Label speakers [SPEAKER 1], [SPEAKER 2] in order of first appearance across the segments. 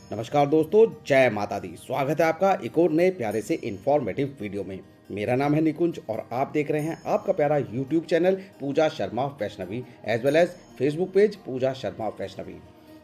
[SPEAKER 1] नमस्कार दोस्तों, जय माता दी। स्वागत है आपका एक और नए प्यारे से इंफॉर्मेटिव वीडियो में। मेरा नाम है निकुंज और आप देख रहे हैं आपका प्यारा YouTube channel Pooja Sharma Vaishnavi as well as Facebook page Pooja Sharma Vaishnavi.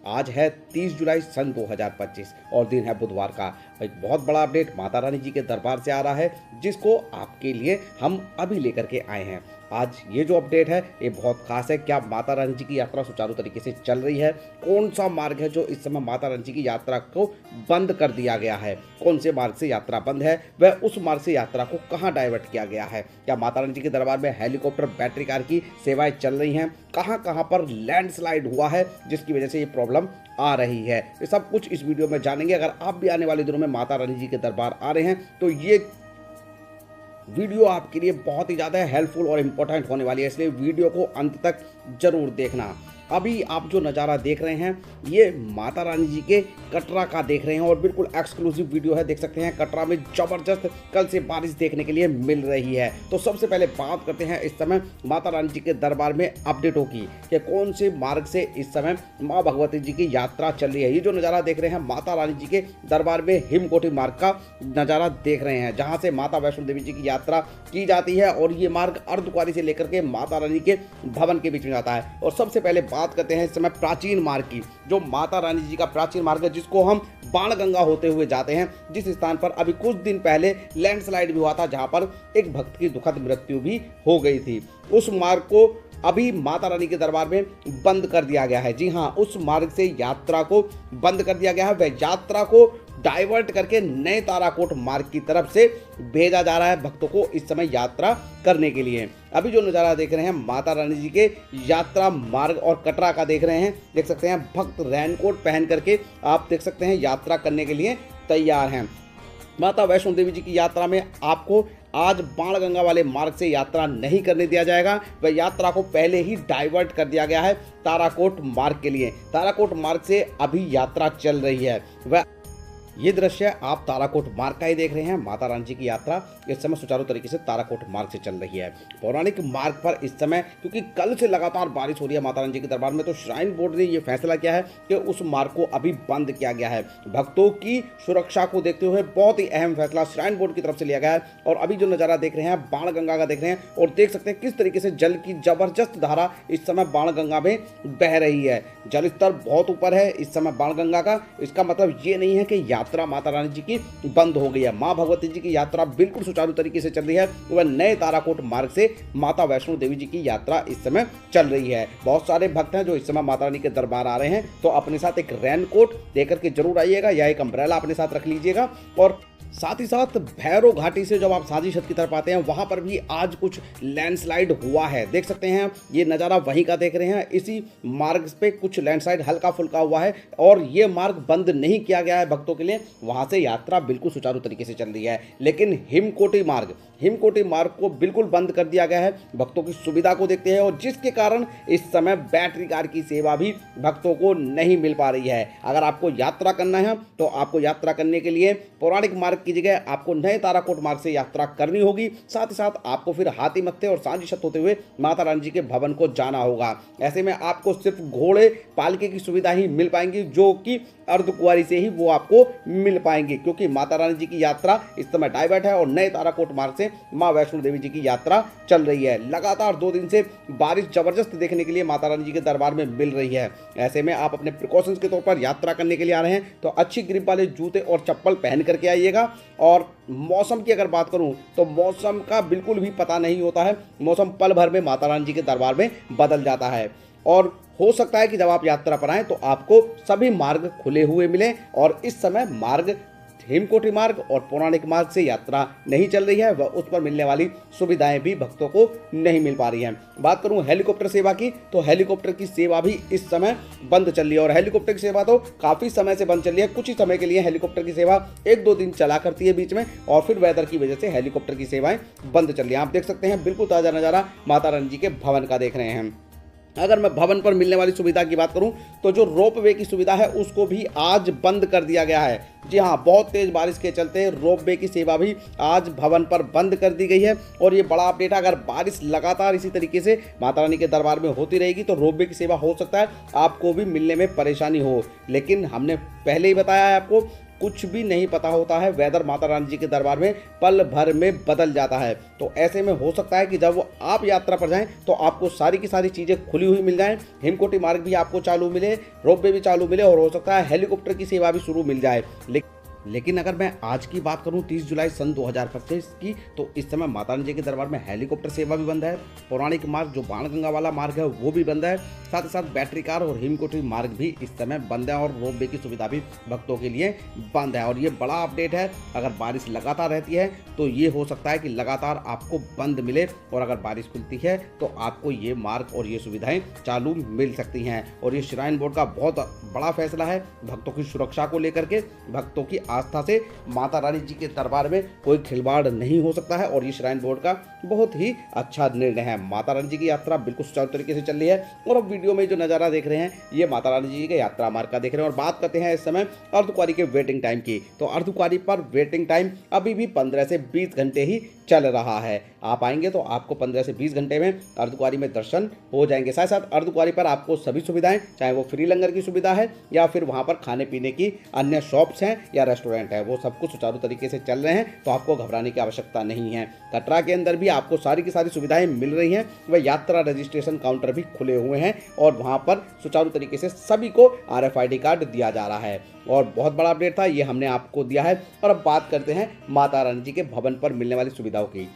[SPEAKER 1] आज है 30 जुलाई सन 2025 और दिन है बुधवार का। एक बहुत बड़ा अपडेट माता रानी जी के दरबार से आ रहा है जिसको आपके लिए हम अभी लेकर के आए हैं। आज ये जो अपडेट है ये बहुत खास है। क्या माता रानी जी की यात्रा सुचारू तरीके से चल रही है? कौन सा मार्ग है जो इस समय माता रानी जी की यात्रा को बंद कर दिया गया है? कौन से मार्ग से यात्रा बंद है वह उस मार्ग से यात्रा को कहाँ डाइवर्ट किया गया है? क्या माता रानी जी के दरबार में हेलीकॉप्टर बैटरी कार की सेवाएं चल रही हैं? कहाँ कहाँ पर लैंडस्लाइड हुआ है जिसकी वजह से ये प्रॉब्लम आ रही है? ये सब कुछ इस वीडियो में जानेंगे। अगर आप भी आने वाले दिनों में माता रानी जी के दरबार आ रहे हैं तो ये वीडियो आपके लिए बहुत ही ज़्यादा हेल्पफुल और इम्पोर्टेंट होने वाली है, इसलिए वीडियो को अंत तक जरूर देखना। अभी आप जो नज़ारा देख रहे हैं ये माता रानी जी के कटरा का देख रहे हैं और बिल्कुल एक्सक्लूसिव वीडियो है। देख सकते हैं कटरा में ज़बरदस्त कल से बारिश देखने के लिए मिल रही है। तो सबसे पहले बात करते हैं इस समय माता रानी जी के दरबार में अपडेटों की कि कौन से मार्ग से इस समय माँ भगवती जी की यात्रा चल रही है। ये जो नज़ारा देख रहे हैं माता रानी जी के दरबार में हिमकोटी मार्ग का नज़ारा देख रहे हैं, जहाँ से माता वैष्णो देवी जी की यात्रा की जाती है और ये मार्ग अर्धकुंवारी से लेकर के माता रानी के भवन के बीच में जाता है। और सबसे पहले बात करते हैं इस समय प्राचीन मार्ग की, जो माता रानी जी का प्राचीन मार्ग है जिसको हम बाणगंगा होते हुए जाते हैं, जिस स्थान पर अभी कुछ दिन पहले लैंडस्लाइड भी हुआ था, जहां पर एक भक्त की दुखद मृत्यु भी हो गई थी। उस मार्ग को अभी माता रानी के दरबार में बंद कर दिया गया है। जी हाँ, उस मार्ग से यात्रा को बंद कर दिया गया है। वह यात्रा को डाइवर्ट करके नए ताराकोट मार्ग की तरफ से भेजा जा रहा है भक्तों को इस समय यात्रा करने के लिए। अभी जो नज़ारा देख रहे हैं माता रानी जी के यात्रा मार्ग और कटरा का देख रहे हैं। देख सकते हैं भक्त रेनकोट पहन करके आप देख सकते हैं यात्रा करने के लिए तैयार हैं। माता वैष्णो देवी जी की यात्रा में आपको आज बाणगंगा वाले मार्ग से यात्रा नहीं करने दिया जाएगा। वह यात्रा को पहले ही डाइवर्ट कर दिया गया है ताराकोट मार्ग के लिए। ताराकोट मार्ग से अभी यात्रा चल रही है। वह ये दृश्य आप ताराकोट मार्ग का ही देख रहे हैं। माता रानी जी की यात्रा इस समय सुचारू तरीके से ताराकोट मार्ग से चल रही है। पौराणिक मार्ग पर इस समय क्योंकि कल से लगातार बारिश हो रही है माता रानी जी के दरबार में, तो श्राइन बोर्ड ने यह फैसला किया है कि उस मार्ग को अभी बंद किया गया है। भक्तों की सुरक्षा को देखते हुए बहुत ही अहम फैसला श्राइन बोर्ड की तरफ से लिया गया है। और अभी जो नज़ारा देख रहे हैं बाणगंगा का देख रहे हैं और देख सकते हैं किस तरीके से जल की जबरदस्त धारा इस समय बाणगंगा में बह रही है। जल स्तर बहुत ऊपर है इस समय बाणगंगा का। इसका मतलब ये नहीं है कि यात्रा माता रानी जी की बंद हो गई है। मां भगवती जी की यात्रा बिल्कुल सुचारू तरीके से चल रही है। वह नए ताराकोट मार्ग से माता वैष्णो देवी जी की यात्रा इस समय चल रही है। बहुत सारे भक्त हैं जो इस समय माता रानी के दरबार आ रहे हैं, तो अपने साथ एक रेनकोट लेकर के जरूर आइएगा या एक अम्ब्रेला अपने साथ रख लीजिएगा। और साथ ही साथ भैरव घाटी से जब आप साजी छत की तरफ आते हैं वहां पर भी आज कुछ लैंडस्लाइड हुआ है। देख सकते हैं ये नज़ारा वहीं का देख रहे हैं। इसी मार्ग पे कुछ लैंडस्लाइड हल्का फुल्का हुआ है और ये मार्ग बंद नहीं किया गया है भक्तों के लिए। वहां से यात्रा बिल्कुल सुचारू तरीके से चल रही है। लेकिन हिमकोटी मार्ग को बिल्कुल बंद कर दिया गया है भक्तों की सुविधा को देखते हैं, और जिसके कारण इस समय बैटरी कार की सेवा भी भक्तों को नहीं मिल पा रही है। अगर आपको यात्रा करना है तो आपको यात्रा करने के लिए पौराणिक मार्ग की जगह आपको नए ताराकोट मार्ग से यात्रा करनी होगी। साथ ही साथ आपको फिर हाथी मत्थे और सांझी छत होते हुए माता रानी जी के भवन को जाना होगा। ऐसे में आपको सिर्फ घोड़े पालके की सुविधा ही मिल पाएंगी, जो कि अर्धकुंवारी से ही वो आपको मिल पाएंगे, क्योंकि माता रानी जी की यात्रा इस समय डाइवर्ट है और नए ताराकोट मार्ग से मां वैष्णो देवी जी की यात्रा चल रही है। लगातार 2 दिन से बारिश जबरदस्त देखने के लिए माता रानी जी के दरबार में मिल रही है। ऐसे में आप अपने प्रिकॉशंस के तौर पर यात्रा करने के लिए आ रहे हैं तो अच्छी ग्रिप वाले जूते और चप्पल पहन करके आइएगा। और मौसम की अगर बात करूं तो मौसम का बिल्कुल भी पता नहीं होता है। मौसम पल भर में माता रानी जी के दरबार में बदल जाता है और हो सकता है कि जब आप यात्रा पर आएँ तो आपको सभी मार्ग खुले हुए मिले। और इस समय मार्ग हिमकोटी मार्ग और पौराणिक मार्ग से यात्रा नहीं चल रही है, वह उस पर मिलने वाली सुविधाएं भी भक्तों को नहीं मिल पा रही हैं। बात करूं हेलीकॉप्टर सेवा की तो हेलीकॉप्टर की सेवा भी इस समय बंद चल रही है। और हेलीकॉप्टर की सेवा तो काफ़ी समय से बंद चल रही है। कुछ ही समय के लिए हेलीकॉप्टर की सेवा 1-2 दिन चला करती है बीच में, और फिर वेदर की वजह से हेलीकॉप्टर की सेवाएं बंद चल रही है। आप देख सकते हैं बिल्कुल ताज़ा नज़ारा माता रानी जी के भवन का देख रहे हैं। अगर मैं भवन पर मिलने वाली सुविधा की बात करूं तो जो रोपवे की सुविधा है उसको भी आज बंद कर दिया गया है। जी हां, बहुत तेज बारिश के चलते रोपवे की सेवा भी आज भवन पर बंद कर दी गई है और ये बड़ा अपडेट है। अगर बारिश लगातार इसी तरीके से माता रानी के दरबार में होती रहेगी तो रोपवे की सेवा हो सकता है आपको भी मिलने में परेशानी हो। लेकिन हमने पहले ही बताया है आपको, कुछ भी नहीं पता होता है, वेदर माता रानी जी के दरबार में पल भर में बदल जाता है। तो ऐसे में हो सकता है कि जब आप यात्रा पर जाएं तो आपको सारी की सारी चीज़ें खुली हुई मिल जाएं, हिमकोटी मार्ग भी आपको चालू मिले, रोपवे भी चालू मिले और हो सकता है हेलीकॉप्टर की सेवा भी शुरू मिल जाए। लेकिन अगर मैं आज की बात करूं 30 जुलाई सन 2025 की, तो इस समय माता रानी जी के दरबार में हेलीकॉप्टर सेवा भी बंद है, पौराणिक मार्ग जो बाणगंगा वाला मार्ग है वो भी बंद है, साथ ही साथ बैटरी कार और हिमकोटी मार्ग भी इस समय बंद है और रोपवे की सुविधा भी भक्तों के लिए बंद है। और ये बड़ा अपडेट है। अगर बारिश लगातार रहती है तो ये हो सकता है कि लगातार आपको बंद मिले और अगर बारिश खुलती है तो आपको ये मार्ग और ये सुविधाएं चालू मिल सकती हैं। और ये श्राइन बोर्ड का बहुत बड़ा फैसला है भक्तों की सुरक्षा को लेकर के। भक्तों की आस्था से माता रानी जी के दरबार में कोई खिलवाड़ नहीं हो सकता है और ये श्राइन बोर्ड का बहुत ही अच्छा निर्णय है। माता रानी जी की यात्रा बिल्कुल सुचारू तरीके से चल रही है और अब वीडियो में जो नज़ारा देख रहे हैं ये माता रानी जी के यात्रा मार्ग का देख रहे हैं। और बात करते हैं इस समय अर्धकुंवारी के वेटिंग टाइम की, तो अर्धकुंवारी पर वेटिंग टाइम अभी भी 15 से 20 घंटे ही चल रहा है। आप आएंगे तो आपको 15 से 20 घंटे में अर्धकुंवारी में दर्शन हो जाएंगे। साथ साथ अर्धकुंवारी पर आपको सभी सुविधाएं, चाहे वो फ्री लंगर की सुविधा है या फिर वहां पर खाने पीने की अन्य शॉप्स हैं या रेस्टोरेंट है, वो सब कुछ सुचारू तरीके से चल रहे हैं, तो आपको घबराने की आवश्यकता नहीं है। कटरा के अंदर भी आपको सारी की सारी सुविधाएं मिल रही हैं। वह यात्रा रजिस्ट्रेशन काउंटर भी खुले हुए हैं और वहां पर सुचारू तरीके से सभी को RFID कार्ड दिया जा रहा है। और बहुत बड़ा अपडेट था, ये हमने आपको दिया है। और अब बात करते हैं माता रानी जी के भवन पर मिलने वाली सुविधाओं की।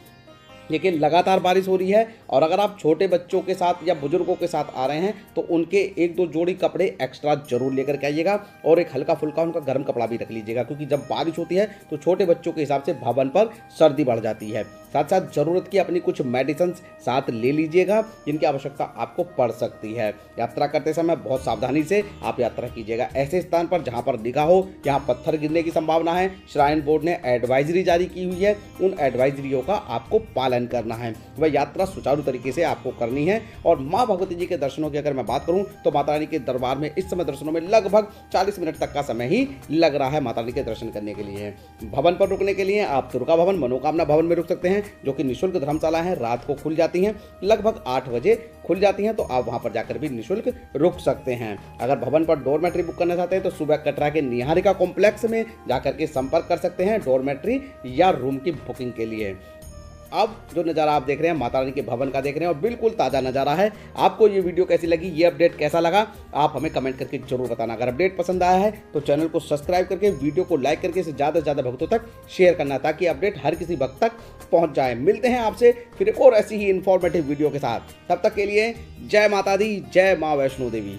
[SPEAKER 1] लेकिन लगातार बारिश हो रही है और अगर आप छोटे बच्चों के साथ या बुजुर्गों के साथ आ रहे हैं तो उनके 1-2 जोड़ी कपड़े एक्स्ट्रा जरूर लेकर के आइएगा और एक हल्का फुल्का उनका गर्म कपड़ा भी रख लीजिएगा, क्योंकि जब बारिश होती है तो छोटे बच्चों के हिसाब से भवन पर सर्दी बढ़ जाती है। साथ साथ ज़रूरत की अपनी कुछ मेडिसिन साथ ले लीजिएगा जिनकी आवश्यकता आपको पड़ सकती है। यात्रा करते समय बहुत सावधानी से आप यात्रा कीजिएगा। ऐसे स्थान पर जहाँ पर लिखा हो यहाँ पत्थर गिरने की संभावना है, श्राइन बोर्ड ने एडवाइजरी जारी की हुई है, उन एडवाइजरियों का आपको पालन करना है। वह यात्रा सुचारू तरीके से आपको करनी है। और माँ भगवती जी के दर्शनों की अगर मैं बात करूं तो माता रानी के दरबार में इस समय दर्शनों में लगभग 40 मिनट तक का समय ही लग रहा है माता रानी के दर्शन करने के लिए। भवन पर रुकने के लिए आप दुर्गा भवन, मनोकामना भवन में रुक सकते हैं, जो कि निःशुल्क धर्मशाला है, रात को खुल जाती हैं, लगभग 8 बजे खुल जाती हैं, तो आप वहां पर जाकर भी निःशुल्क रुक सकते हैं। अगर भवन पर डोरमेट्री बुक करना चाहते हैं तो सुबह कटरा के निहारिका कॉम्प्लेक्स में जाकर के संपर्क कर सकते हैं डोरमेट्री या रूम की बुकिंग के लिए। अब जो नज़ारा आप देख रहे हैं माता रानी के भवन का देख रहे हैं और बिल्कुल ताज़ा नज़ारा है। आपको ये वीडियो कैसी लगी, ये अपडेट कैसा लगा, आप हमें कमेंट करके जरूर बताना। अगर अपडेट पसंद आया है तो चैनल को सब्सक्राइब करके वीडियो को लाइक करके इसे ज़्यादा से ज़्यादा भक्तों तक शेयर करना, ताकि अपडेट हर किसी भक्त तक पहुँच जाए। मिलते हैं आपसे फिर एक और ऐसी ही इन्फॉर्मेटिव वीडियो के साथ। तब तक के लिए जय माता दी, जय माँ वैष्णो देवी।